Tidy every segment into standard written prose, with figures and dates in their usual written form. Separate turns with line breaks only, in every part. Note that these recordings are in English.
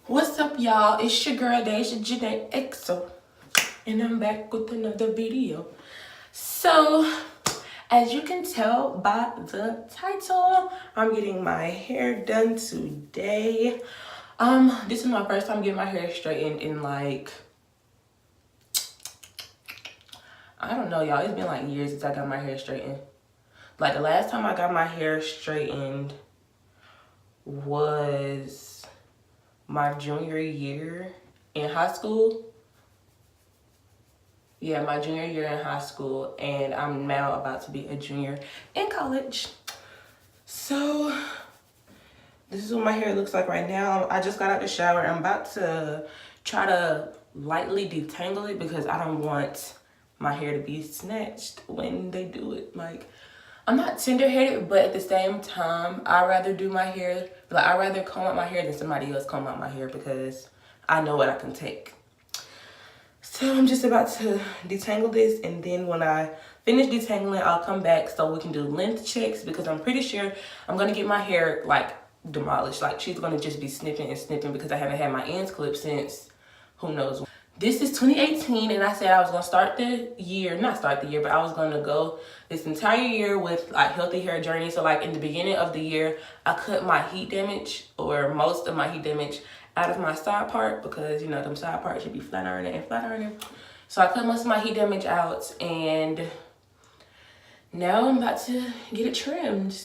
What's up, y'all? It's your girl DejaJanayXO, and I'm back with another video. So, as you can tell by the title, I'm getting my hair done today. This is my first time getting my hair straightened in like, I don't know, y'all. It's been like years since I got my hair straightened. Like the last time I got my hair straightened was my junior year in high school. Yeah, my junior year in high school, and I'm now about to be a junior in college. So this is what my hair looks like right now. I just got out the shower. I'm about to try to lightly detangle it because I don't want my hair to be snatched when they do it. Like, I'm not tender-headed, but at the same time, I'd rather do my hair, like I'd rather comb out my hair than somebody else comb out my hair because I know what I can take. So I'm just about to detangle this, and then when I finish detangling, I'll come back so we can do length checks because I'm pretty sure I'm gonna get my hair like demolished. Like she's gonna just be snipping and snipping because I haven't had my ends clipped since who knows when. This is 2018, and I said I was gonna start the year, not start the year, but I was gonna go this entire year with like healthy hair journey. So like in the beginning of the year, I cut my heat damage, or most of my heat damage, out of my side part because you know them side parts should be flat ironing and flat ironing. So I cut most of my heat damage out, and now I'm about to get it trimmed.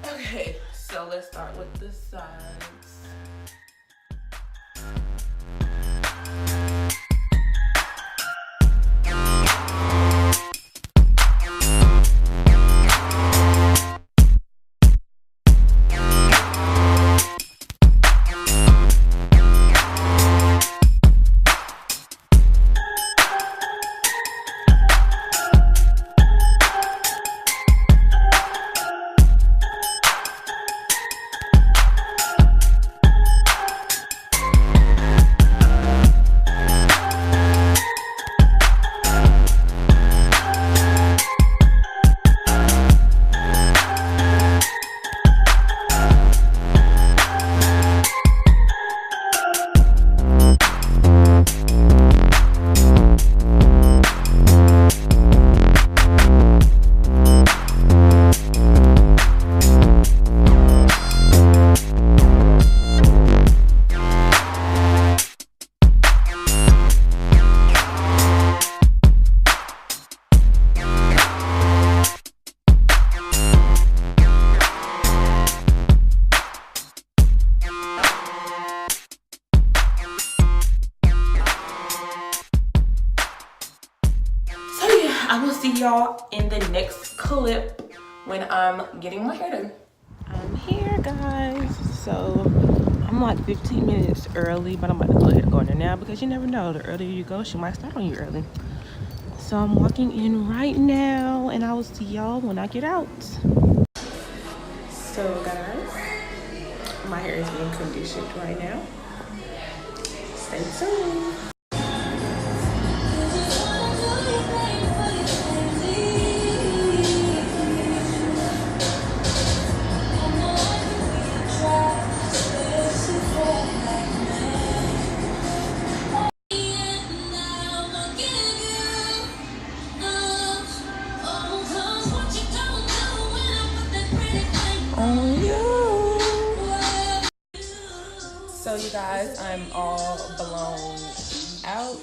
Okay, so let's start with the sides. I will see y'all in the next clip when I'm getting my hair done. I'm here, guys. So I'm like 15 minutes early, but I'm about to go ahead and go in there now because you never know. The earlier you go, she might start on you early. So I'm walking in right now, and I will see y'all when I get out. So guys, my hair is being conditioned right now. Stay tuned. So you guys, I'm all blown out,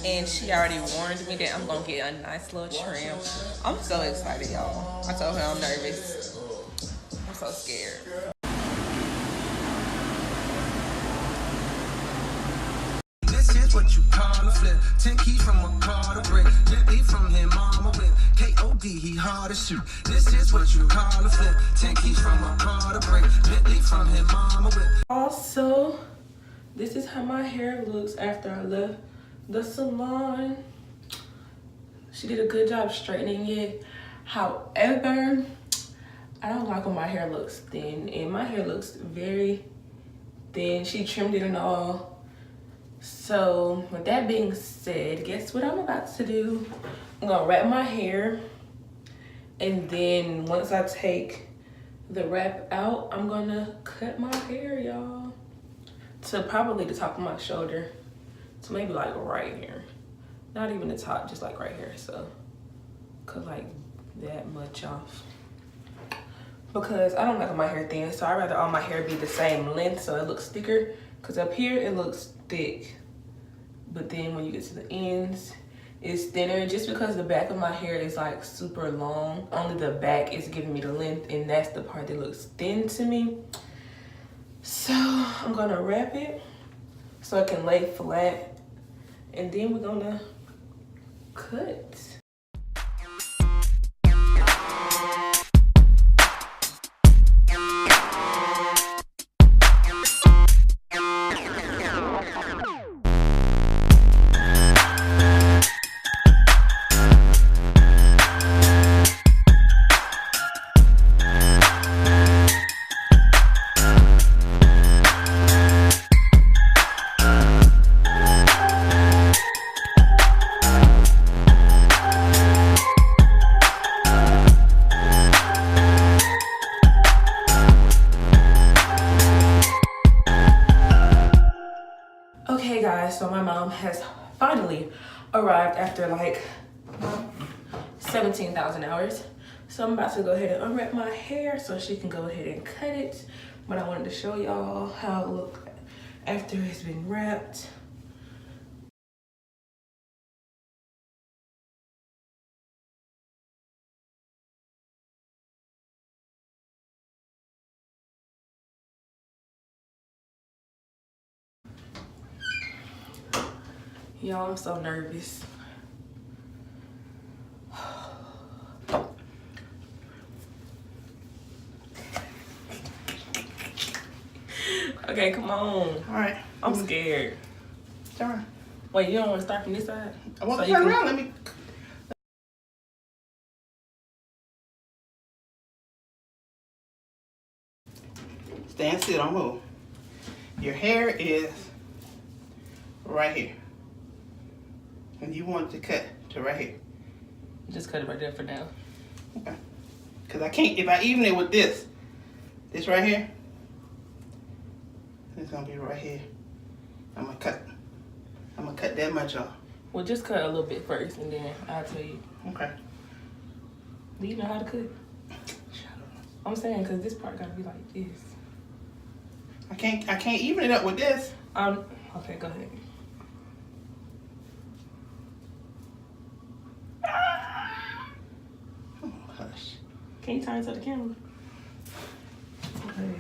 and she already warned me that I'm gonna get a nice little trim. I'm so excited, y'all. I told her I'm nervous. I'm so scared.
This is what you call a flip. 10 keys from a car to brick. Gently from him, mama whip. K.O.D. he hard to shoot. This is what you call a flip. 10 keys from a car to brick. Gently from him, mama whip.
Also, this is how my hair looks after I left the salon. She did a good job straightening it. However, I don't like when my hair looks thin, and my hair looks very thin. She trimmed it and all. So with that being said, guess what I'm about to do? I'm gonna wrap my hair, and then once I take the wrap out, I'm gonna cut my hair, y'all, to probably the top of my shoulder, to maybe like right here. Not even the top, just like right here. So cut like that much off, because I don't like my hair thin, so I'd rather all my hair be the same length so it looks thicker, because up here it looks thick, but then when you get to the ends it's thinner, just because the back of my hair is like super long. Only the back is giving me the length, and that's the part that looks thin to me. So I'm gonna wrap it so it can lay flat, and then we're gonna cut. Okay guys, so my mom has finally arrived after like 17,000 hours. So I'm about to go ahead and unwrap my hair so she can go ahead and cut it. But I wanted to show y'all how it looks after it's been wrapped. Y'all, I'm so nervous. Okay, come on.
All right.
I'm scared.
Turn around.
Wait, you don't want to start from this side?
I want
So
to
you
turn
can-
around. Let me. Stand still. Don't move. Your hair is right here, and you want it to cut to right here.
Just cut it right there for now.
Okay. Because I can't. If I even it with this right here, it's gonna be right here. I'm gonna cut that much off.
Well, just cut a little bit first, and then I'll tell you.
Okay.
Do you know how to cut? I'm saying, because this part got to be like this.
I can't even it up with this.
Okay, go ahead.
Oh, hush.
Can you turn to the camera? Okay.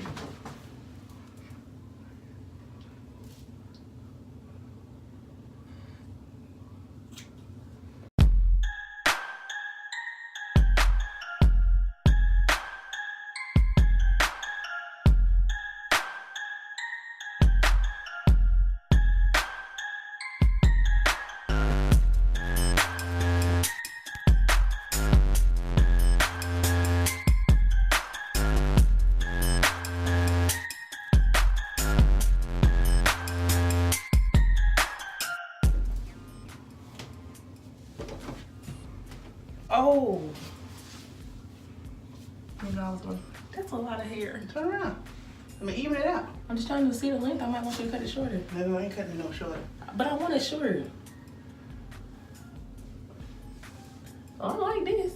Oh. That's a lot of hair.
Turn around. Let me even it out.
I'm just trying to see the length. I might want you to cut it shorter.
No, I ain't cutting it no shorter.
But I want it short. I don't like this.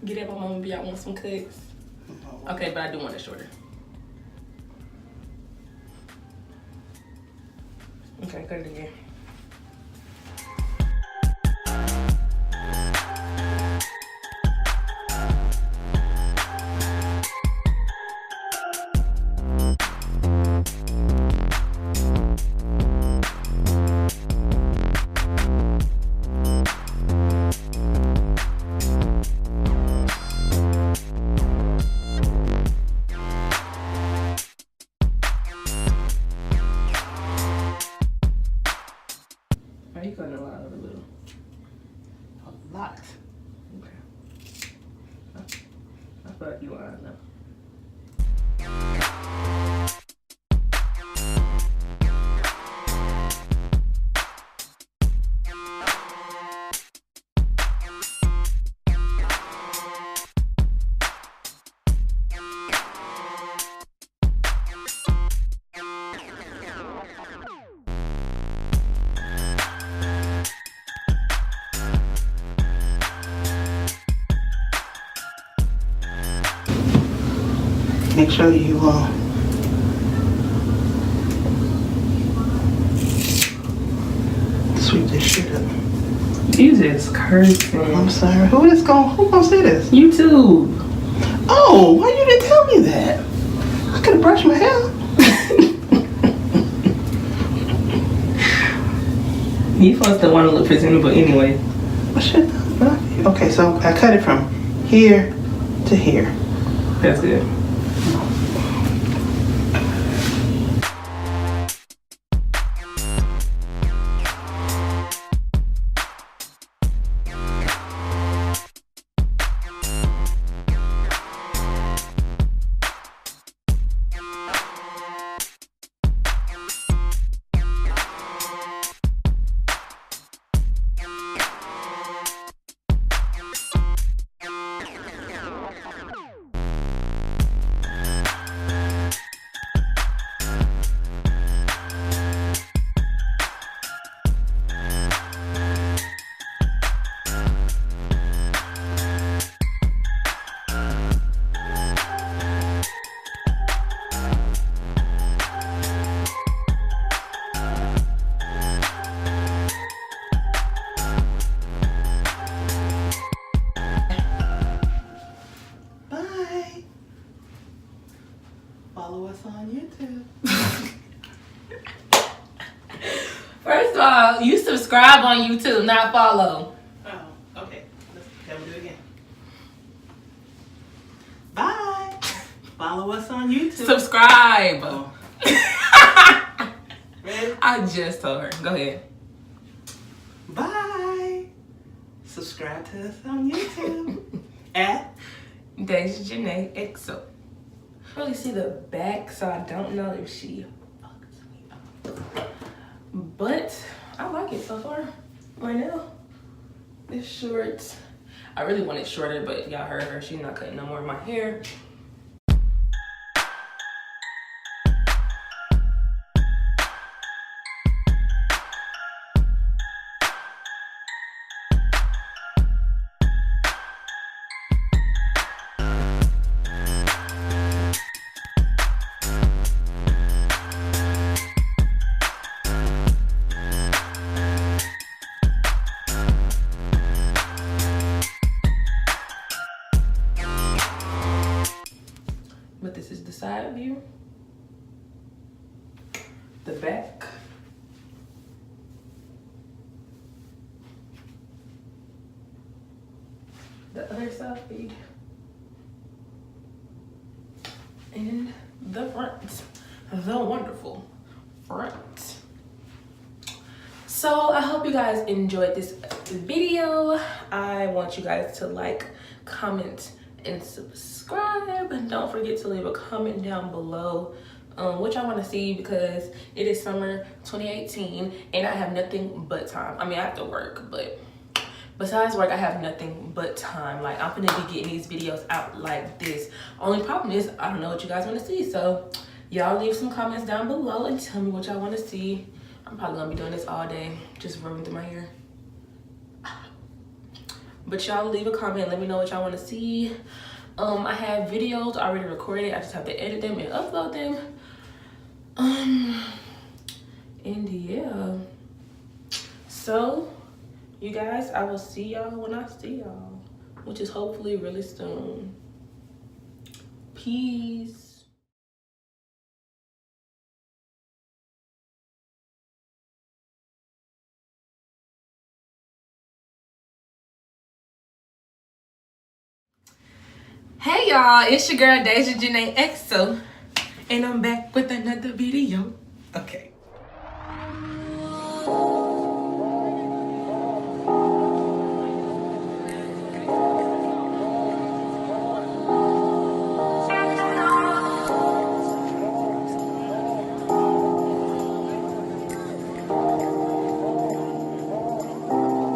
Get at my mama, be I want some cuts. Okay, but I do want it shorter. Okay, cut it again.
Locked.
Okay. I feel like you are now.
Make sure you sweep this shit up.
You just cursing.
I'm sorry. Who gonna see this?
YouTube.
Oh, why you didn't tell me that? I could have brushed my hair.
You supposed to want to look presentable anyway.
What shit? Okay, so I cut it from here to here.
That's good.
Bye. Follow us on YouTube.
First of all, you subscribe on YouTube, not follow.
Oh, okay. Can we do it again? Bye. Follow us on YouTube.
Subscribe.
Oh. Ready?
I just told her. Go ahead.
Bye. Subscribe to us on YouTube. At
DejaJanayXO. I really see the back, so I don't know if she fucks me up. But I like it so far. Right now, it's short. I really want it shorter, but y'all heard her. She's not cutting no more of my hair. But this is the side view, the back, the other side, and the front, the wonderful front. So I hope you guys enjoyed this video. I want you guys to like, comment, and subscribe, and don't forget to leave a comment down below what y'all want to see, because it is summer 2018 and I have nothing but time. I mean, I have to work, but besides work, I have nothing but time. Like, I'm gonna be getting these videos out like this. Only problem is I don't know what you guys want to see, so y'all leave some comments down below and tell me what y'all want to see. I'm probably gonna be doing this all day, just rubbing through my hair. But y'all leave a comment, let me know what y'all want to see. I have videos already recorded. I just have to edit them and upload them. And yeah. So, you guys, I will see y'all when I see y'all, which is hopefully really soon. Peace. Hey y'all, it's your girl DejaJanayXO, and I'm back with another video. Okay.